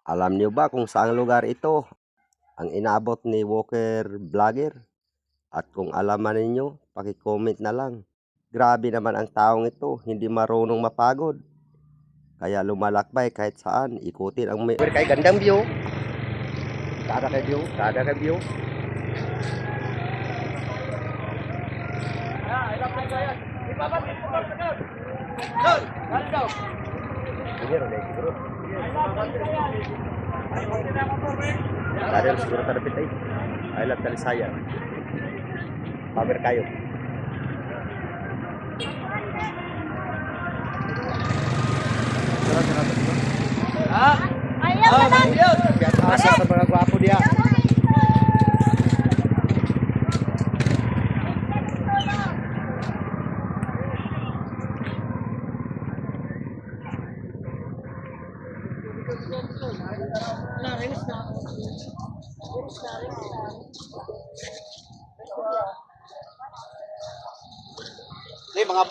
Alam niyo ba kung saang lugar ito ang inabot ni Walker Vlogger? At kung alam man ninyo, paki-comment na lang. Grabe naman ang taong ito, hindi marunong mapagod. Kaya lumalakbay kahit saan, ikutin ang may... Kay gandang view. Kada kay view, kada kay view. Dahil siguro tarapit ay. I love Talisaya. Pamer kayo. Ayaw na lang. Biasa sa mga gwapo dia. Ini mga